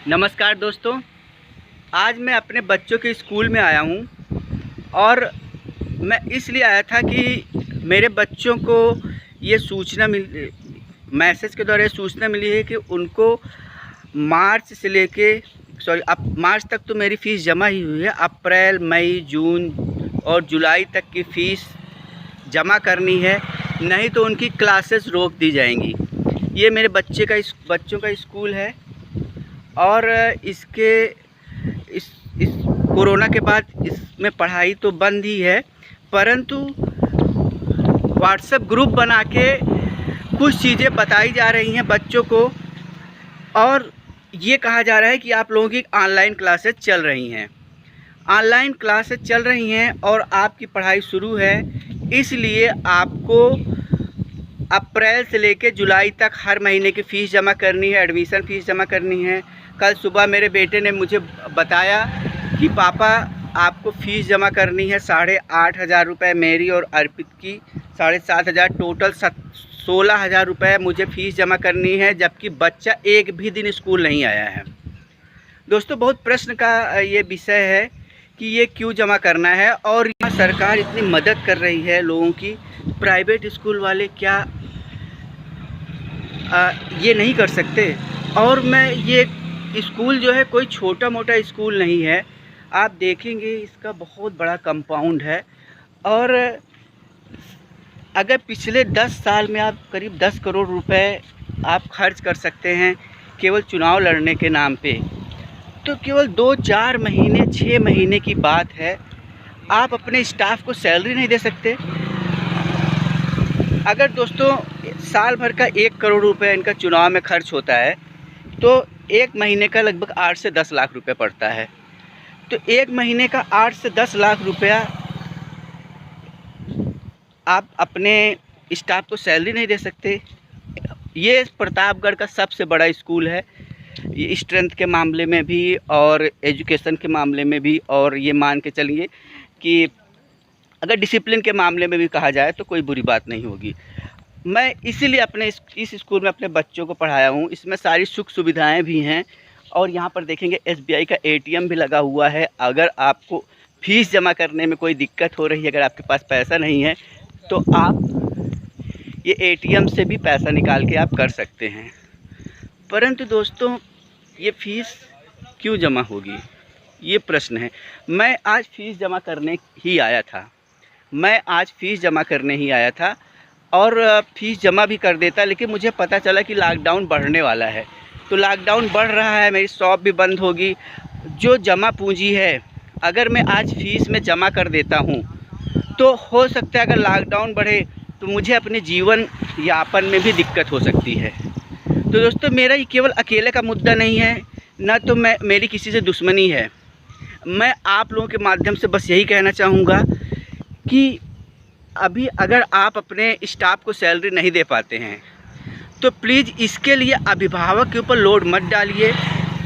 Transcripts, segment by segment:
नमस्कार दोस्तों। आज मैं अपने बच्चों के स्कूल में आया हूँ और मैं इसलिए आया था कि मेरे बच्चों को ये सूचना मैसेज के द्वारा ये सूचना मिली है कि उनको मार्च से लेके अब मार्च तक तो मेरी फ़ीस जमा ही हुई है। अप्रैल, मई, जून और जुलाई तक की फ़ीस जमा करनी है, नहीं तो उनकी क्लासेस रोक दी जाएंगी। ये मेरे बच्चों का स्कूल है और इस कोरोना के बाद इसमें पढ़ाई तो बंद ही है, परंतु व्हाट्सएप ग्रुप बना के कुछ चीज़ें बताई जा रही हैं बच्चों को और ये कहा जा रहा है कि आप लोगों की ऑनलाइन क्लासेस चल रही हैं। ऑनलाइन क्लासेस चल रही हैं और आपकी पढ़ाई शुरू है, इसलिए आपको अप्रैल से लेकर जुलाई तक हर महीने की फ़ीस जमा करनी है, एडमिशन फ़ीस जमा करनी है। कल सुबह मेरे बेटे ने मुझे बताया कि पापा आपको फ़ीस जमा करनी है 8,500 रुपये, मेरी और अर्पित की 7,500, टोटल 16,000 रुपये मुझे फ़ीस जमा करनी है, जबकि बच्चा एक भी दिन स्कूल नहीं आया है। दोस्तों, बहुत प्रश्न का ये विषय है कि ये क्यों जमा करना है और यहाँ सरकार इतनी मदद कर रही है लोगों की, प्राइवेट स्कूल वाले क्या ये नहीं कर सकते? और मैं ये स्कूल जो है कोई छोटा मोटा स्कूल नहीं है, आप देखेंगे इसका बहुत बड़ा कंपाउंड है और अगर पिछले 10 साल में आप करीब 10 करोड़ रुपए आप खर्च कर सकते हैं केवल चुनाव लड़ने के नाम पे, तो केवल 2-4 महीने 6 महीने की बात है, आप अपने स्टाफ को सैलरी नहीं दे सकते। अगर दोस्तों साल भर का 1 करोड़ रुपए इनका चुनाव में खर्च होता है तो एक महीने का लगभग 8 से 10 लाख रुपए पड़ता है। तो एक महीने का 8 से 10 लाख रुपया आप अपने स्टाफ को सैलरी नहीं दे सकते। ये प्रतापगढ़ का सबसे बड़ा स्कूल है, ये स्ट्रेंथ के मामले में भी और एजुकेशन के मामले में भी, और ये मान के चलिए कि अगर डिसिप्लिन के मामले में भी कहा जाए तो कोई बुरी बात नहीं होगी। मैं इसीलिए अपने इस स्कूल में अपने बच्चों को पढ़ाया हूँ। इसमें सारी सुख सुविधाएं भी हैं और यहाँ पर देखेंगे SBI का ATM भी लगा हुआ है। अगर आपको फ़ीस जमा करने में कोई दिक्कत हो रही है, अगर आपके पास पैसा नहीं है तो आप ये ATM से भी पैसा निकाल के आप कर सकते हैं। परंतु दोस्तों, ये फ़ीस क्यों जमा होगी, ये प्रश्न है। मैं आज फ़ीस जमा करने ही आया था और फ़ीस जमा भी कर देता, लेकिन मुझे पता चला कि लॉकडाउन बढ़ने वाला है। तो लॉकडाउन बढ़ रहा है, मेरी शॉप भी बंद होगी। जो जमा पूंजी है, अगर मैं आज फ़ीस में जमा कर देता हूँ तो हो सकता है अगर लॉकडाउन बढ़े तो मुझे अपने जीवन यापन में भी दिक्कत हो सकती है। तो दोस्तों, मेरा ये केवल अकेले का मुद्दा नहीं है, ना तो मेरी किसी से दुश्मनी है। मैं आप लोगों के माध्यम से बस यही कहना चाहूँगा कि अभी अगर आप अपने स्टाफ को सैलरी नहीं दे पाते हैं तो प्लीज़ इसके लिए अभिभावक के ऊपर लोड मत डालिए,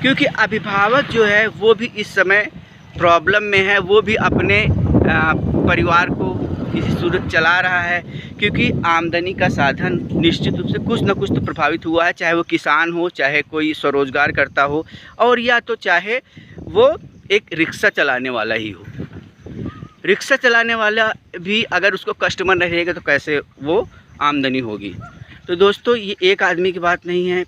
क्योंकि अभिभावक जो है वो भी इस समय प्रॉब्लम में है। वो भी अपने परिवार को किसी सूरत चला रहा है, क्योंकि आमदनी का साधन निश्चित रूप से कुछ न कुछ तो प्रभावित हुआ है, चाहे वो किसान हो, चाहे कोई स्वरोजगार करता हो, और या तो चाहे वो एक रिक्शा चलाने वाला ही हो। रिक्शा चलाने वाला भी अगर उसको कस्टमर नहीं रहेगा तो कैसे वो आमदनी होगी। तो दोस्तों, ये एक आदमी की बात नहीं है।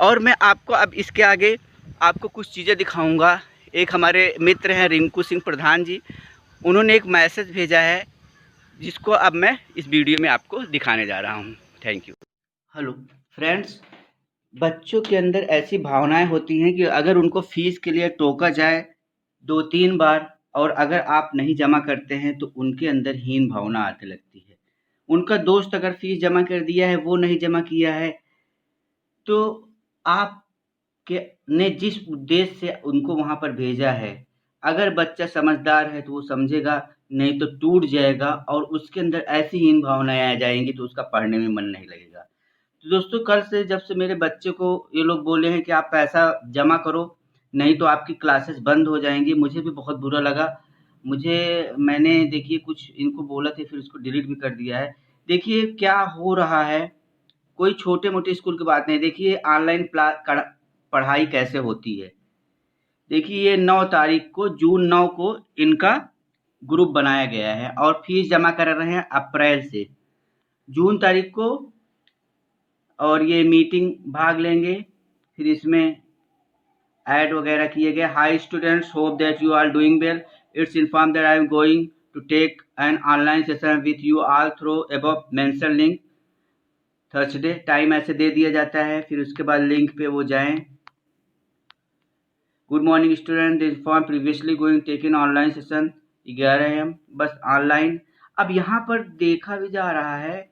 और मैं आपको अब इसके आगे आपको कुछ चीज़ें दिखाऊंगा। एक हमारे मित्र हैं रिंकू सिंह प्रधान जी, उन्होंने एक मैसेज भेजा है जिसको अब मैं इस वीडियो में आपको दिखाने जा रहा हूँ। Thank you. हेलो फ्रेंड्स, बच्चों के अंदर ऐसी भावनाएं होती हैं कि अगर उनको फ़ीस के लिए टोका जाए 2-3 बार और अगर आप नहीं जमा करते हैं तो उनके अंदर हीन भावना आने लगती है। उनका दोस्त अगर फ़ीस जमा कर दिया है, वो नहीं जमा किया है, तो आपके ने जिस उद्देश्य से उनको वहाँ पर भेजा है, अगर बच्चा समझदार है तो वो समझेगा, नहीं तो टूट जाएगा और उसके अंदर ऐसी हीन भावनाएँ आ जाएँगी तो उसका पढ़ने में मन नहीं लगेगा। तो दोस्तों, कल से जब से मेरे बच्चे को ये लोग बोले हैं कि आप पैसा जमा करो, नहीं तो आपकी क्लासेस बंद हो जाएँगी, मुझे भी बहुत बुरा लगा। मैंने देखिए कुछ इनको बोला था, फिर उसको डिलीट भी कर दिया है। देखिए क्या हो रहा है, कोई छोटे-मोटे स्कूल की बात नहीं। देखिए ऑनलाइन पढ़ाई कैसे होती है। देखिए ये 9 तारीख को, जून 9 को इनका ग्रुप बनाया गया है और फीस जमा कर रहे हैं अप्रैल से जून तारीख को, और ये मीटिंग भाग लेंगे। फिर इसमें ऐड वगैरह किए गए। Hi students, hope that you are doing well. It's inform that I am going to take an online session with you all through above mention link Thursday. Time ऐसे दे दिया जाता है, फिर उसके बाद लिंक पे वो जाएं। Good morning student, inform previously going taken online session 11 AM, बस ऑनलाइन। अब यहाँ पर देखा भी जा रहा है,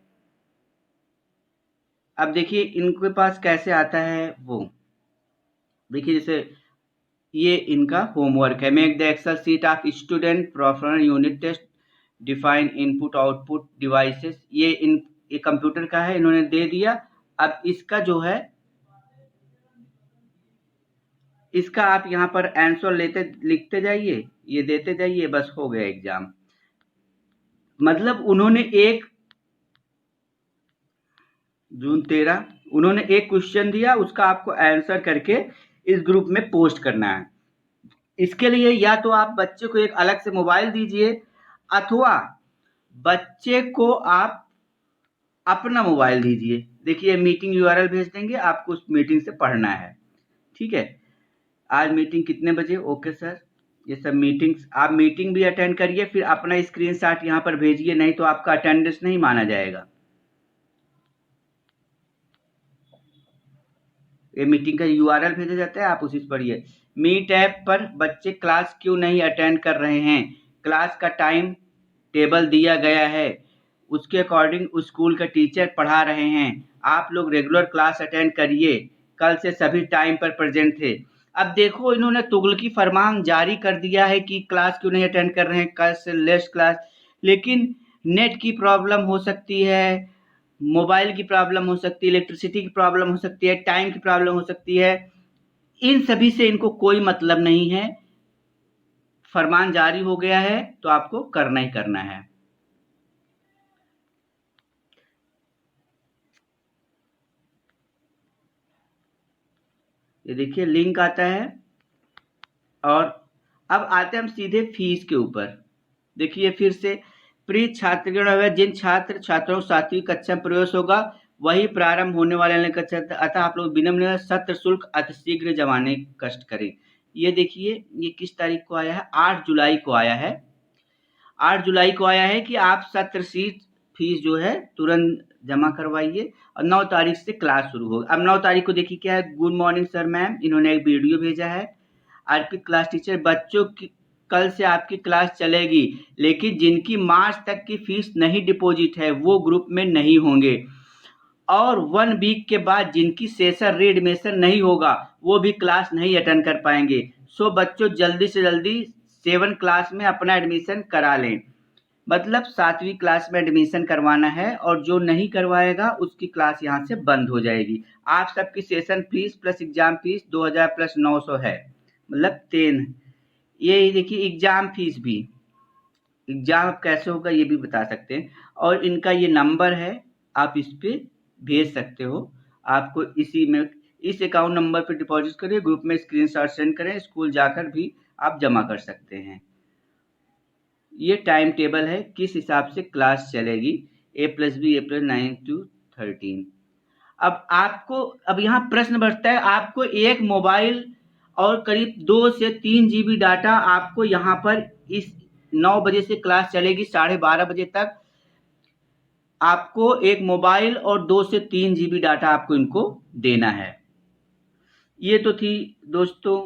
अब देखिए इनके पास कैसे आता है वो, देखिए जैसे ये इनका होमवर्क है। Make the excel sheet of student profile unit test, define input output devices. ये कंप्यूटर का है, इन्होंने दे दिया। अब इसका जो है, इसका आप यहाँ पर आंसर लिखते जाइए, ये देते जाइए, बस हो गया एग्जाम। मतलब उन्होंने जून 13 उन्होंने एक क्वेश्चन दिया, उसका आपको आंसर करके इस ग्रुप में पोस्ट करना है। इसके लिए या तो आप बच्चे को एक अलग से मोबाइल दीजिए, अथवा बच्चे को आप अपना मोबाइल दीजिए। देखिए मीटिंग यूआरएल भेज देंगे, आपको उस मीटिंग से पढ़ना है। ठीक है, आज मीटिंग कितने बजे? ओके सर, ये सब मीटिंग्स, आप मीटिंग भी अटेंड करिए, फिर अपना स्क्रीनशॉट यहाँ पर भेजिए, नहीं तो आपका अटेंडेंस नहीं माना जाएगा। ये मीटिंग का यूआरएल भेजा जाता है, आप उसी से पढ़िए। मीट ऐप पर बच्चे क्लास क्यों नहीं अटेंड कर रहे हैं? क्लास का टाइम टेबल दिया गया है, उसके अकॉर्डिंग स्कूल का टीचर पढ़ा रहे हैं। आप लोग रेगुलर क्लास अटेंड करिए, कल से सभी टाइम पर प्रेजेंट थे। अब देखो इन्होंने तुगलकी फरमान जारी कर दिया है कि क्लास क्यों नहीं अटेंड कर रहे हैं, कल से लेस्ट क्लास। लेकिन नेट की प्रॉब्लम हो सकती है, मोबाइल की प्रॉब्लम हो सकती है, इलेक्ट्रिसिटी की प्रॉब्लम हो सकती है, टाइम की प्रॉब्लम हो सकती है। इन सभी से इनको कोई मतलब नहीं है। फरमान जारी हो गया है तो आपको करना ही करना है। ये देखिए लिंक आता है, और अब आते हैं हम सीधे फीस के ऊपर। देखिए फिर से, प्रिय छात्रगण, जिन छात्र छात्राओं 7वीं कक्षा में प्रवेश होगा वही प्रारंभ होने वाले कक्षा, अतः आप लोग विनम्र सत्र शुल्क अतिशीघ्र जमाने कष्ट करें। ये देखिए ये किस तारीख को आया है? 8 जुलाई को आया है। 8 जुलाई को आया है कि आप सत्र फीस जो है तुरंत जमा करवाइए, और 9 तारीख से क्लास शुरू होगा। अब 9 तारीख को देखिए क्या है, गुड मॉर्निंग सर मैम, इन्होंने एक वीडियो भेजा है। अर्पित क्लास टीचर, बच्चों की कल से आपकी क्लास चलेगी, लेकिन जिनकी मार्च तक की फीस नहीं डिपॉजिट है वो ग्रुप में नहीं होंगे, और 1 वीक के बाद जिनकी सेशन रीएडमिशन नहीं होगा वो भी क्लास नहीं अटेंड कर पाएंगे। सो बच्चों जल्दी से जल्दी 7 क्लास में अपना एडमिशन करा लें। मतलब 7वीं क्लास में एडमिशन करवाना है, और जो नहीं करवाएगा उसकी क्लास यहाँ से बंद हो जाएगी। आप सबकी session fees plus exam fees 2000 plus 900 है, मतलब 10। ये देखिए एग्जाम फीस भी, एग्जाम कैसे होगा ये भी बता सकते हैं, और इनका ये नंबर है, आप इस पे भेज सकते हो। आपको इसी में, इस अकाउंट नंबर पे डिपॉजिट करिए, ग्रुप में स्क्रीनशॉट सेंड करें, स्कूल जाकर भी आप जमा कर सकते हैं। ये टाइम टेबल है किस हिसाब से क्लास चलेगी, A+B April 9 to 13। अब आपको, अब यहाँ प्रश्न बढ़ता है, आपको एक मोबाइल और करीब 2 से 3 GB डाटा आपको यहाँ पर, इस 9 बजे से क्लास चलेगी 12:30 बजे तक, आपको एक मोबाइल और 2 से 3 GB डाटा आपको इनको देना है। ये तो थी दोस्तों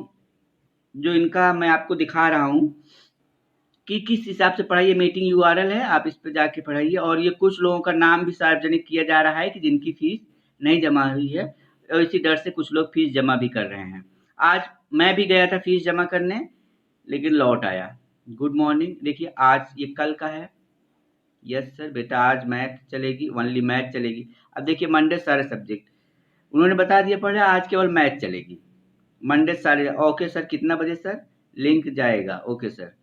जो इनका मैं आपको दिखा रहा हूँ कि किस हिसाब से पढ़ाइए। मीटिंग यूआरएल है, आप इस पर जाके पढ़ाइए। और ये कुछ लोगों का नाम भी सार्वजनिक किया जा रहा है कि जिनकी फीस नहीं जमा हुई है, और इसी डर से कुछ लोग फीस जमा भी कर रहे हैं। आज मैं भी गया था फीस जमा करने, लेकिन लौट आया। गुड मॉर्निंग, देखिए आज ये कल का है। यस सर बेटा, आज मैथ चलेगी, ओनली मैथ चलेगी। अब देखिए मंडे सारे सब्जेक्ट उन्होंने बता दिया पढ़े, आज केवल मैथ चलेगी, मंडे सारे। ओके सर, कितना बजे सर लिंक जाएगा? Okay sir.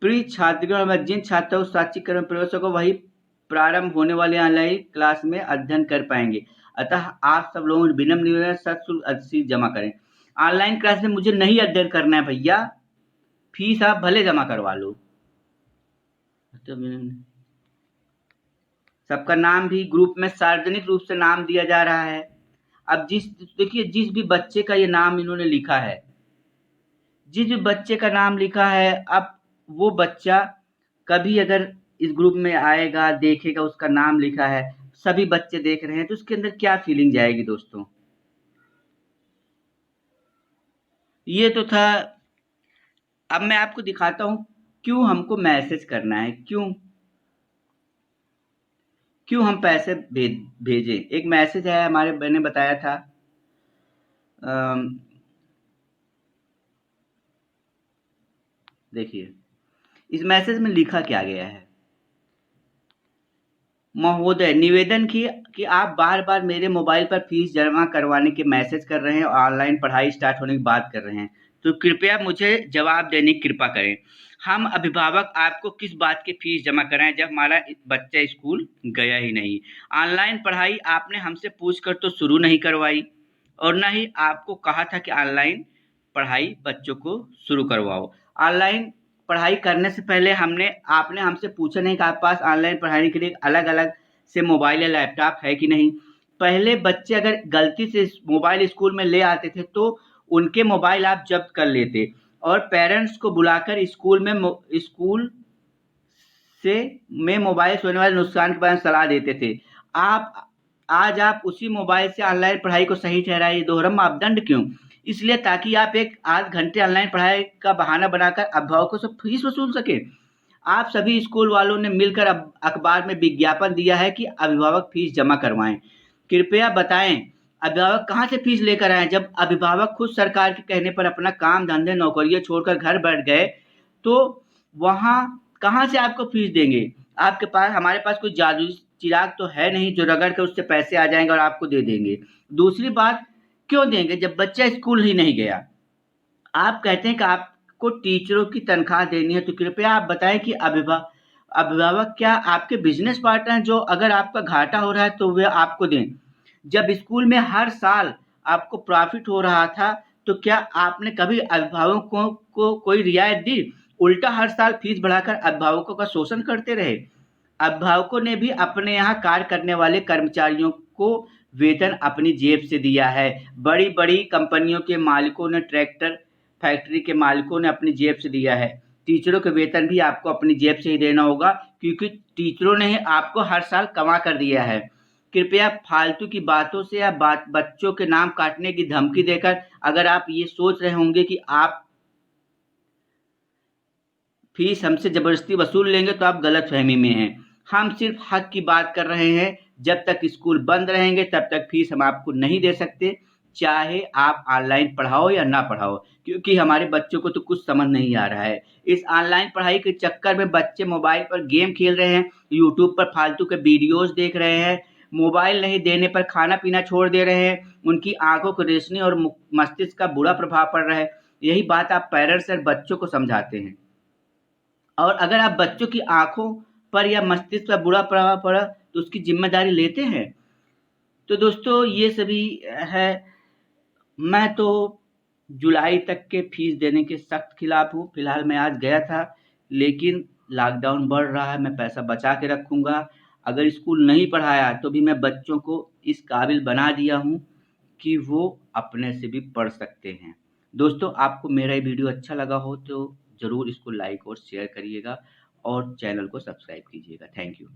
प्रिय छात्रगण, जिन छात्रों को शैक्षिक क्रम में प्रवेश होगा वही प्रारंभ होने वाले ऑनलाइन क्लास में अध्ययन कर पाएंगे। अतः आप सब लोगों विनम्र निवेदन है, सशुल्क फीस जमा करें। ऑनलाइन क्लास में मुझे नहीं अध्ययन करना है भैया, फीस आप भले जमा करवा लो। सबका नाम भी ग्रुप में सार्वजनिक रूप से नाम दिया जा रहा है। अब देखिए जिस भी बच्चे का ये नाम इन्होंने लिखा है, जिस भी बच्चे का नाम लिखा है, अब वो बच्चा कभी अगर इस ग्रुप में आएगा, देखेगा उसका नाम लिखा है, सभी बच्चे देख रहे हैं, तो उसके अंदर क्या फीलिंग जाएगी दोस्तों। ये तो था। अब मैं आपको दिखाता हूँ क्यों हमको मैसेज करना है, क्यों हम पैसे भेजें। एक मैसेज है, हमारे मैंने बताया था। देखिए इस मैसेज में लिखा क्या गया है। महोदय, निवेदन कि आप बार बार मेरे मोबाइल पर फीस जमा करवाने के मैसेज कर रहे हैं और ऑनलाइन पढ़ाई स्टार्ट होने की बात कर रहे हैं, तो कृपया मुझे जवाब देने की कृपा करें। हम अभिभावक आपको किस बात की फीस जमा कराएं जब हमारा बच्चा स्कूल गया ही नहीं। ऑनलाइन पढ़ाई आपने हमसे पूछ कर तो शुरू नहीं करवाई, और न ही आपको कहा था कि ऑनलाइन पढ़ाई बच्चों को शुरू करवाओ। ऑनलाइन पढ़ाई करने से पहले आपने हमसे पूछा नहीं कि आपके पास ऑनलाइन पढ़ाने के लिए अलग अलग से मोबाइल या लैपटॉप है कि नहीं। पहले बच्चे अगर गलती से मोबाइल स्कूल में ले आते थे तो उनके मोबाइल आप जब्त कर लेते और पेरेंट्स को बुलाकर स्कूल से में मोबाइल से होने वाले नुकसान के बारे में सलाह देते थे। आप आज आप उसी मोबाइल से ऑनलाइन पढ़ाई को सही ठहराइए। दोहरा मापदंड क्यों? इसलिए ताकि आप एक आध घंटे ऑनलाइन पढ़ाई का बहाना बनाकर अभिभावकों से फीस वसूल सके। आप सभी स्कूल वालों ने मिलकर अब अखबार में विज्ञापन दिया है कि अभिभावक फीस जमा करवाएं। कृपया बताएं अभिभावक कहाँ से फीस लेकर आए? जब अभिभावक खुद सरकार के कहने पर अपना काम धंधे नौकरियां छोड़कर घर बैठ गए तो वहाँ कहाँ से आपको फीस देंगे? आपके पास हमारे पास कोई जादुई चिराग तो है नहीं जो रगड़ कर उससे पैसे आ जाएंगे और आपको दे देंगे। दूसरी बात, क्यों देंगे जब बच्चा स्कूल ही नहीं गया? आप कहते हैं कि आपको टीचरों की तनख्वाह देनी है, तो कृपया आप बताएं कि अभिभावक क्या आपके बिजनेस पार्टनर हैं जो अगर आपका घाटा हो रहा है तो वे आपको दें? जब स्कूल में हर साल आपको प्रॉफिट हो रहा था तो क्या आपने कभी अभिभावकों को कोई रियायत दी? उल्टा हर साल फीस बढ़ाकर अभिभावकों का शोषण करते रहे। अभिभावकों ने भी अपने यहाँ कार्य करने वाले कर्मचारियों को वेतन अपनी जेब से दिया है। बड़ी बड़ी कंपनियों के मालिकों ने, ट्रैक्टर फैक्ट्री के मालिकों ने अपनी जेब से दिया है। टीचरों के वेतन भी आपको अपनी जेब से ही देना होगा क्योंकि टीचरों ने ही आपको हर साल कमा कर दिया है। कृपया फालतू की बातों से या बच्चों के नाम काटने की धमकी देकर अगर आप ये सोच रहे होंगे कि आप फीस हमसे जबरदस्ती वसूल लेंगे तो आप गलतफहमी में हैं। हम सिर्फ हक की बात कर रहे हैं। जब तक स्कूल बंद रहेंगे तब तक फीस हम आपको नहीं दे सकते, चाहे आप ऑनलाइन पढ़ाओ या ना पढ़ाओ, क्योंकि हमारे बच्चों को तो कुछ समझ नहीं आ रहा है। इस ऑनलाइन पढ़ाई के चक्कर में बच्चे मोबाइल पर गेम खेल रहे हैं, यूट्यूब पर फालतू के वीडियोस देख रहे हैं, मोबाइल नहीं देने पर खाना पीना छोड़ दे रहे हैं, उनकी आंखों को रोशनी और मस्तिष्क का बुरा प्रभाव पड़ रहा है। यही बात आप पेरेंट्स और बच्चों को समझाते हैं, और अगर आप बच्चों की आंखों पर या मस्तिष्क पर बुरा प्रभाव पड़ा तो उसकी जिम्मेदारी लेते हैं। तो दोस्तों ये सभी है। मैं तो जुलाई तक के फीस देने के सख्त खिलाफ हूँ। फिलहाल मैं आज गया था, लेकिन लॉकडाउन बढ़ रहा है, मैं पैसा बचा के रखूँगा। अगर स्कूल नहीं पढ़ाया तो भी मैं बच्चों को इस काबिल बना दिया हूँ कि वो अपने से भी पढ़ सकते हैं। दोस्तों आपको मेरा ये वीडियो अच्छा लगा हो तो ज़रूर इसको लाइक और शेयर करिएगा और चैनल को सब्सक्राइब कीजिएगा। Thank you.